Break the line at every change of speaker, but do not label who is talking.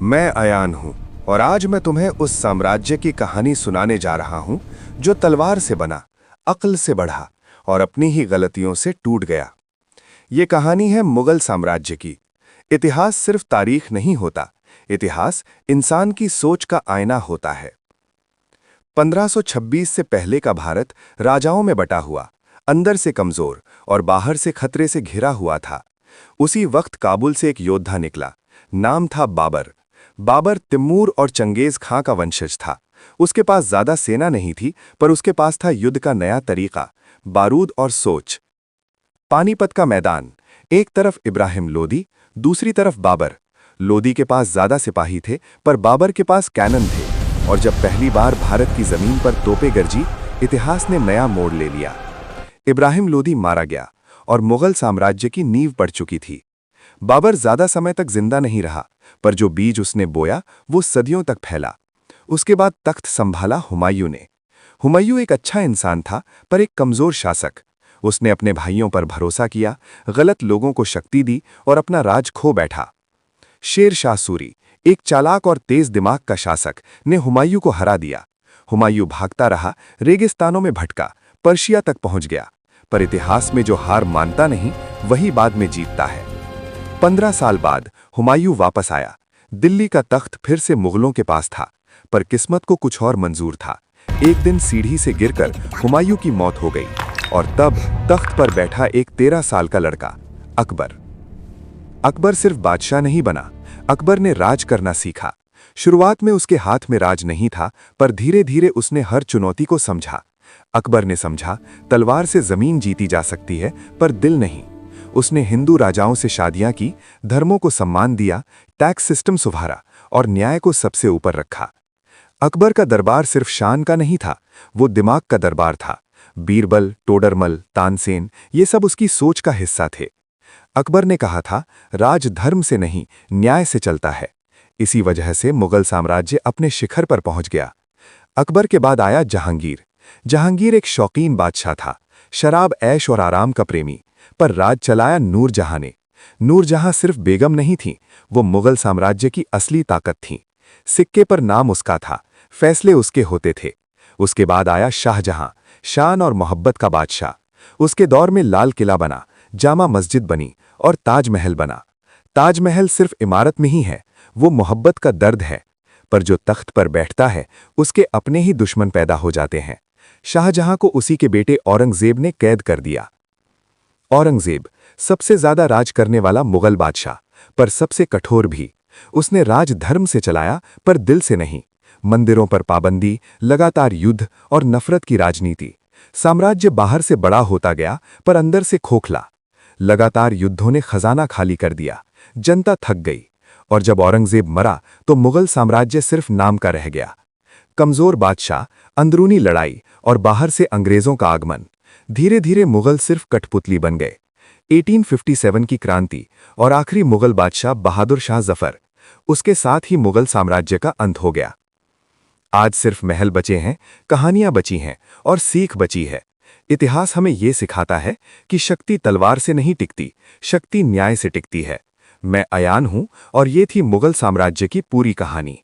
मैं अयान हूं और आज मैं तुम्हें उस साम्राज्य की कहानी सुनाने जा रहा हूं जो तलवार से बना, अक्ल से बढ़ा और अपनी ही गलतियों से टूट गया। ये कहानी है मुगल साम्राज्य की। इतिहास सिर्फ तारीख नहीं होता, इतिहास इंसान की सोच का आईना होता है। 1526 से पहले का भारत राजाओं में बटा हुआ, अंदर से कमजोर और बाहर से खतरे से घिरा हुआ था। उसी वक्त काबुल से एक योद्धा निकला, नाम था बाबर। बाबर तिमूर और चंगेज खां का वंशज था। उसके पास ज्यादा सेना नहीं थी, पर उसके पास था युद्ध का नया तरीका, बारूद और सोच। पानीपत का मैदान, एक तरफ इब्राहिम लोदी, दूसरी तरफ बाबर। लोदी के पास ज्यादा सिपाही थे, पर बाबर के पास कैनन थे। और जब पहली बार भारत की जमीन पर तोपें गरजी, इतिहास ने नया मोड़ ले लिया। इब्राहिम लोदी मारा गया और मुगल साम्राज्य की नींव पड़ चुकी थी। बाबर ज्यादा समय तक जिंदा नहीं रहा, पर जो बीज उसने बोया वो सदियों तक फैला। उसके बाद तख्त संभाला हुमायूं ने। हुमायूं एक अच्छा इंसान था, पर एक कमजोर शासक। उसने अपने भाइयों पर भरोसा किया, गलत लोगों को शक्ति दी और अपना राज खो बैठा। शेर शाह सूरी, एक चालाक और तेज दिमाग का शासक, ने हुमायूं को हरा दिया। हुमायूं भागता रहा, रेगिस्तानों में भटका, पर्शिया तक पहुंच गया। पर इतिहास में जो हार मानता नहीं, वही बाद में जीतता है। 15 साल बाद हुमायूं वापस आया। दिल्ली का तख्त फिर से मुगलों के पास था, पर किस्मत को कुछ और मंजूर था। एक दिन सीढ़ी से गिरकर हुमायूं की मौत हो गई और तब तख्त पर बैठा एक 13 साल का लड़का, अकबर। अकबर सिर्फ बादशाह नहीं बना, अकबर ने राज करना सीखा। शुरुआत में उसके हाथ में राज नहीं था, पर धीरे धीरे उसने हर चुनौती को समझा। अकबर ने समझा, तलवार से जमीन जीती जा सकती है, पर दिल नहीं। उसने हिंदू राजाओं से शादियां की, धर्मों को सम्मान दिया, टैक्स सिस्टम सुधारा और न्याय को सबसे ऊपर रखा। अकबर का दरबार सिर्फ शान का नहीं था, वो दिमाग का दरबार था। बीरबल, टोडरमल, तानसेन, ये सब उसकी सोच का हिस्सा थे। अकबर ने कहा था, राज धर्म से नहीं, न्याय से चलता है। इसी वजह से मुगल साम्राज्य अपने शिखर पर पहुंच गया। अकबर के बाद आया जहांगीर। जहांगीर एक शौकीन बादशाह था, शराब, ऐश और आराम का प्रेमी, पर राज चलाया नूरजहां ने। नूरजहां सिर्फ बेगम नहीं थी, वो मुगल साम्राज्य की असली ताकत थी। सिक्के पर नाम उसका था, फैसले उसके होते थे। उसके बाद आया शाहजहां, शान और मोहब्बत का बादशाह। उसके दौर में लाल किला बना, जामा मस्जिद बनी और ताजमहल बना। ताजमहल सिर्फ इमारत में ही है, वो मोहब्बत का दर्द है। पर जो तख्त पर बैठता है, उसके अपने ही दुश्मन पैदा हो जाते हैं। शाहजहां को उसी के बेटे औरंगजेब ने कैद कर दिया। औरंगजेब सबसे ज्यादा राज करने वाला मुगल बादशाह, पर सबसे कठोर भी। उसने राज धर्म से चलाया, पर दिल से नहीं। मंदिरों पर पाबंदी, लगातार युद्ध और नफरत की राजनीति। साम्राज्य बाहर से बड़ा होता गया, पर अंदर से खोखला। लगातार युद्धों ने खजाना खाली कर दिया, जनता थक गई। और जब औरंगजेब मरा, तो मुगल साम्राज्य सिर्फ नाम का रह गया। कमजोर बादशाह, अंदरूनी लड़ाई और बाहर से अंग्रेजों का आगमन। धीरे धीरे मुगल सिर्फ कठपुतली बन गए। 1857 की क्रांति और आखिरी मुगल बादशाह बहादुर शाह जफर, उसके साथ ही मुगल साम्राज्य का अंत हो गया। आज सिर्फ महल बचे हैं, कहानियां बची हैं और सीख बची है। इतिहास हमें यह सिखाता है कि शक्ति तलवार से नहीं टिकती, शक्ति न्याय से टिकती है। मैं अयान हूं और ये थी मुगल साम्राज्य की पूरी कहानी।